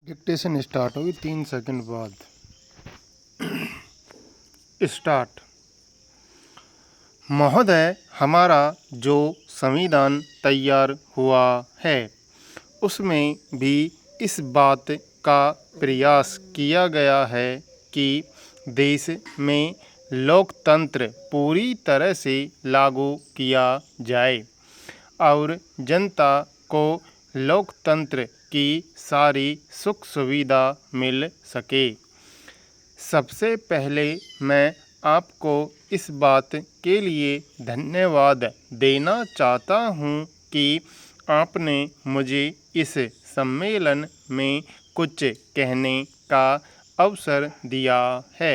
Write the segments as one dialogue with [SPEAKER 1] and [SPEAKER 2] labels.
[SPEAKER 1] Dictation start होगी 3 second बाद। Start. महोदय, हमारा जो संविधान तैयार हुआ है उसमें भी इस बात का प्रयास किया गया है कि देश में लोकतंत्र पूरी तरह से लागू किया जाए और जनता को लोकतंत्र की सारी सुख सुविधा मिल सके। सबसे पहले मैं आपको इस बात के लिए धन्यवाद देना चाहता हूँ कि आपने मुझे इस सम्मेलन में कुछ कहने का अवसर दिया है।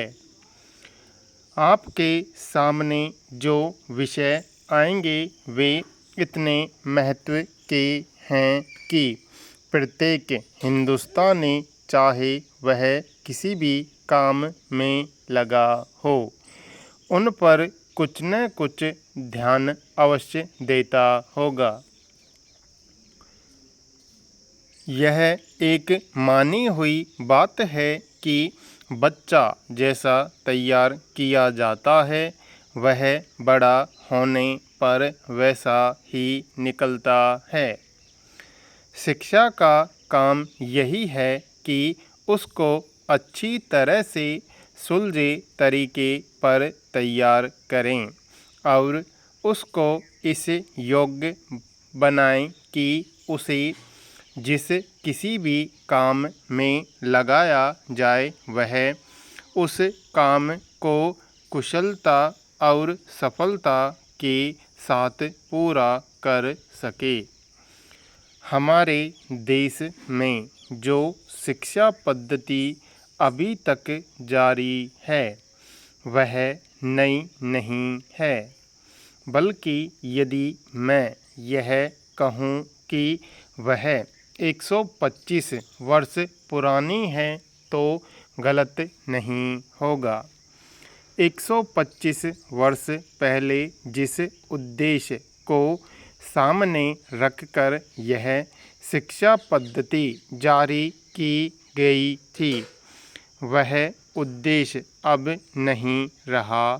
[SPEAKER 1] आपके सामने जो विषय आएंगे वे इतने महत्व के हैं कि प्रत्येक हिंदुस्तानी, चाहे वह किसी भी काम में लगा हो, उन पर कुछ न कुछ ध्यान अवश्य देता होगा। यह एक मानी हुई बात है कि बच्चा जैसा तैयार किया जाता है वह बड़ा होने पर वैसा ही निकलता है। शिक्षा का काम यही है कि उसको अच्छी तरह से सुलझे तरीके पर तैयार करें और उसको इस योग्य बनाएं कि उसे जिस किसी भी काम में लगाया जाए वह उस काम को कुशलता और सफलता के साथ पूरा कर सके। हमारे देश में जो शिक्षा पद्धति अभी तक जारी है वह नई नहीं है, बल्कि यदि मैं यह कहूँ कि वह 125 वर्ष पुरानी है तो गलत नहीं होगा। 125 वर्ष पहले जिस उद्देश्य को सामने रखकर यह शिक्षा पद्धति जारी की गई थी वह उद्देश्य अब नहीं रहा,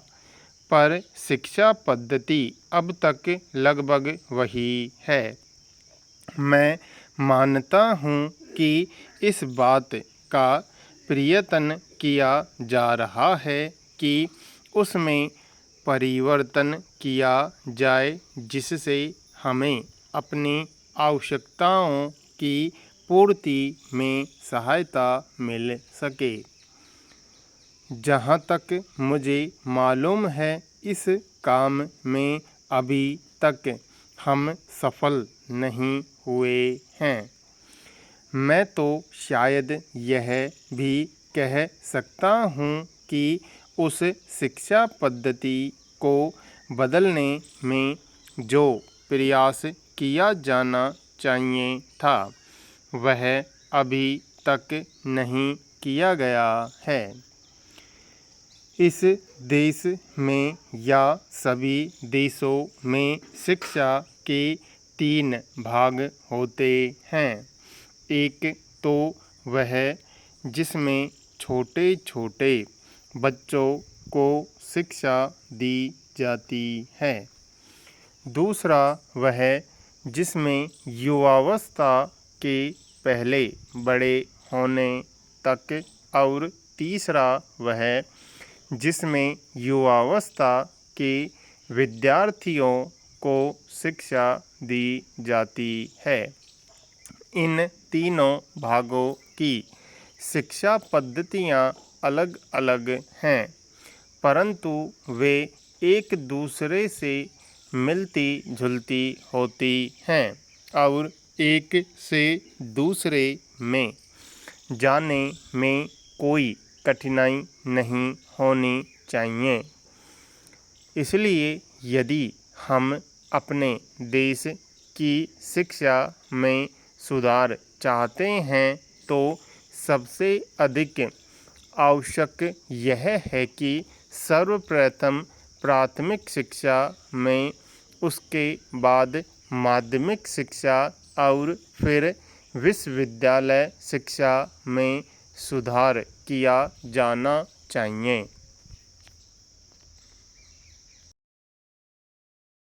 [SPEAKER 1] पर शिक्षा पद्धति अब तक लगभग वही है। मैं मानता हूँ कि इस बात का प्रयत्न किया जा रहा है कि उसमें परिवर्तन किया जाए जिससे हमें अपनी आवश्यकताओं की पूर्ति में सहायता मिल सके। जहाँ तक मुझे मालूम है इस काम में अभी तक हम सफल नहीं हुए हैं। मैं तो शायद यह भी कह सकता हूँ कि उस शिक्षा पद्धति को बदलने में जो प्रयास किया जाना चाहिए था वह अभी तक नहीं किया गया है। इस देश में या सभी देशों में शिक्षा के 3 भाग होते हैं। एक तो वह जिसमें छोटे छोटे बच्चों को शिक्षा दी जाती है। दूसरा वह जिसमें युवावस्था के पहले बड़े होने तक, और तीसरा वह जिसमें युवावस्था के विद्यार्थियों को शिक्षा दी जाती है। इन तीनों भागों की शिक्षा पद्धतियाँ अलग अलग हैं, परंतु वे एक दूसरे से मिलती जुलती होती हैं और एक से दूसरे में जाने में कोई कठिनाई नहीं होनी चाहिए। इसलिए यदि हम अपने देश की शिक्षा में सुधार चाहते हैं तो सबसे अधिक आवश्यक यह है कि सर्वप्रथम प्राथमिक शिक्षा में, उसके बाद माध्यमिक शिक्षा और फिर विश्वविद्यालय शिक्षा में सुधार किया जाना चाहिए।